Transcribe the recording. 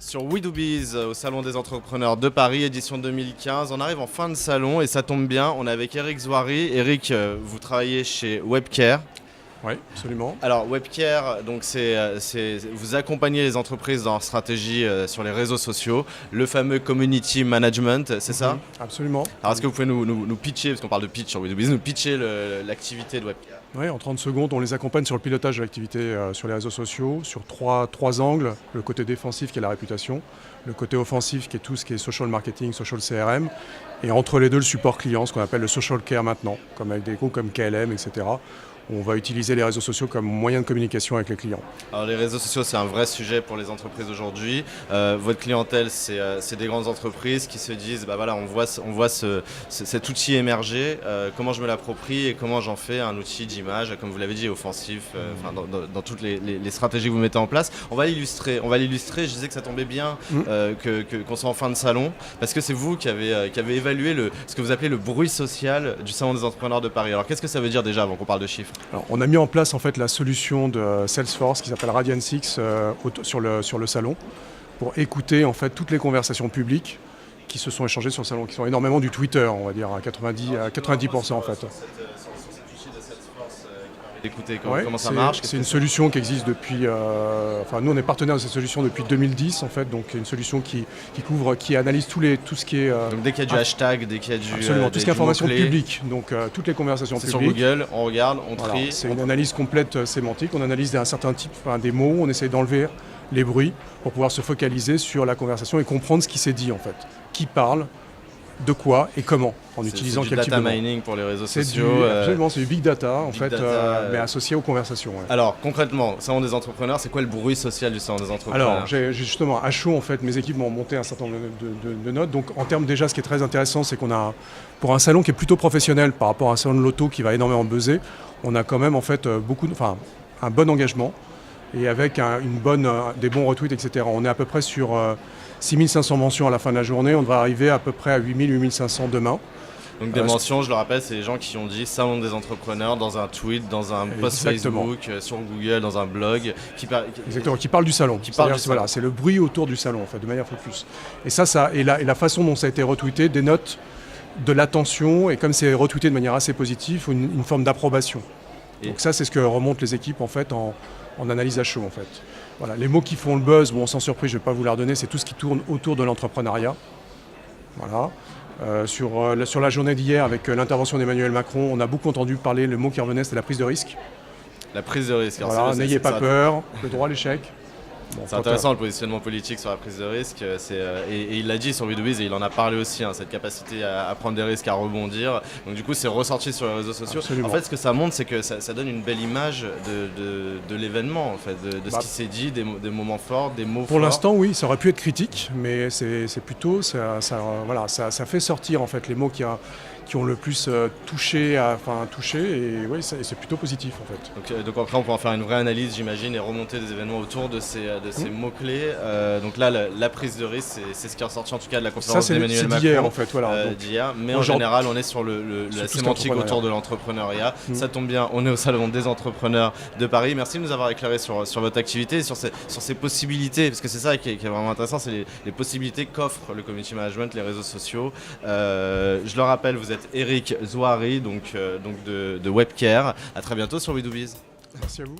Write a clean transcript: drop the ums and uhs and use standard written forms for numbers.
Sur We Do Biz, au Salon des Entrepreneurs de Paris, édition 2015. On arrive en fin de salon et ça tombe bien, on est avec Eric Zouari. Eric, vous travaillez chez Webcare. Oui, absolument. Alors Webcare, donc vous accompagnez les entreprises dans leur stratégie sur les réseaux sociaux, le fameux community management, c'est ça? Absolument. Alors est-ce que vous pouvez nous pitcher, parce qu'on parle de pitch sur We Do Biz, nous pitcher l'activité de Webcare? Oui, en 30 secondes, on les accompagne sur le pilotage de l'activité sur les réseaux sociaux, sur trois angles. Le côté défensif qui est la réputation, le côté offensif qui est tout ce qui est social marketing, social CRM, et entre les deux le support client, ce qu'on appelle le social care maintenant, comme avec des groupes comme KLM, etc. On va utiliser les réseaux sociaux comme moyen de communication avec les clients. Alors les réseaux sociaux, c'est un vrai sujet pour les entreprises aujourd'hui. Votre clientèle, c'est des grandes entreprises qui se disent, bah voilà, on voit cet outil émerger, comment je me l'approprie et comment j'en fais un outil d'image, comme vous l'avez dit, offensif, dans toutes les stratégies que vous mettez en place. On va l'illustrer. Je disais que ça tombait bien qu'on soit en fin de salon, parce que c'est vous qui avez évalué ce que vous appelez le bruit social du Salon des Entrepreneurs de Paris. Alors qu'est-ce que ça veut dire déjà avant qu'on parle de chiffres? Alors, on a mis en place en fait la solution de Salesforce qui s'appelle Radian6 sur le salon pour écouter en fait toutes les conversations publiques qui se sont échangées sur le salon, qui sont énormément du Twitter, on va dire à 90% en fait. D'écouter Ouais, comment ça marche. C'est une solution qui existe depuis. Nous, on est partenaire de cette solution depuis 2010 en fait, donc une solution qui analyse tout ce qui est. Donc dès qu'il y a du hashtag, dès qu'il y a du. Absolument, tout ce qui est information publique, donc toutes les conversations publiques. Sur Google, on regarde, on trie. Voilà, c'est une analyse complète sémantique. On analyse un certain type, des mots. On essaye d'enlever les bruits pour pouvoir se focaliser sur la conversation et comprendre ce qui s'est dit en fait, qui parle. De quoi et comment, en utilisant quel type de data mining pour les réseaux sociaux. Absolument, c'est du big data mais associé aux conversations. Ouais. Alors concrètement, Salon des Entrepreneurs, c'est quoi le bruit social du Salon des Entrepreneurs? Alors j'ai justement à chaud en fait, mes équipes m'ont monté un certain nombre de notes. Donc en termes déjà, ce qui est très intéressant, c'est qu'on a pour un salon qui est plutôt professionnel par rapport à un salon de l'auto qui va énormément buzzer, on a quand même en fait un bon engagement et avec des bons retweets, etc. On est à peu près sur 6500 mentions à la fin de la journée, on devrait arriver à peu près à 8000-8500 demain. Donc des mentions, je le rappelle, c'est les gens qui ont dit Salon des Entrepreneurs dans un tweet, dans un post Facebook, sur Google, dans un blog. Exactement, qui parle du salon. Voilà, c'est le bruit autour du salon, en fait, de manière focus. Et la façon dont ça a été retweeté dénote de l'attention, et comme c'est retweeté de manière assez positive, une forme d'approbation. Donc ça, c'est ce que remontent les équipes en fait en analyse à chaud en fait. Voilà, les mots qui font le buzz, bon, sans surprise, je ne vais pas vous les redonner, c'est tout ce qui tourne autour de l'entrepreneuriat. Voilà. Sur la journée d'hier, avec l'intervention d'Emmanuel Macron, on a beaucoup entendu parler, le mot qui revenait, c'était la prise de risque. La prise de risque. Voilà, n'ayez pas peur, le droit à l'échec. Bon, c'est intéressant le positionnement politique sur la prise de risque, et il l'a dit sur We Do Biz et il en a parlé aussi, cette capacité à prendre des risques, à rebondir. Donc du coup c'est ressorti sur les réseaux sociaux. Absolument. En fait ce que ça montre c'est que ça donne une belle image de l'événement, en fait, de ce qui s'est dit, des moments forts, des mots forts. Pour l'instant oui, ça aurait pu être critique, mais c'est plutôt, ça fait sortir en fait les mots qui ont le plus touché, et oui, c'est plutôt positif en fait. Donc après on peut en faire une vraie analyse j'imagine et remonter des événements autour de ces mots-clés. Donc là la prise de risque c'est ce qui est ressorti en tout cas de la conférence d'Emmanuel Macron. C'est d'hier en fait, voilà. D'hier, mais en général on est sur la sémantique autour de l'entrepreneuriat. Ça tombe bien, on est au Salon des Entrepreneurs de Paris. Merci de nous avoir éclairé sur votre activité et sur ces possibilités, parce que c'est ça qui est vraiment intéressant, c'est les possibilités qu'offre le community management, les réseaux sociaux. Je le rappelle, vous êtes Eric Zouari, donc de Webcare. À très bientôt sur We Do Biz. Merci à vous.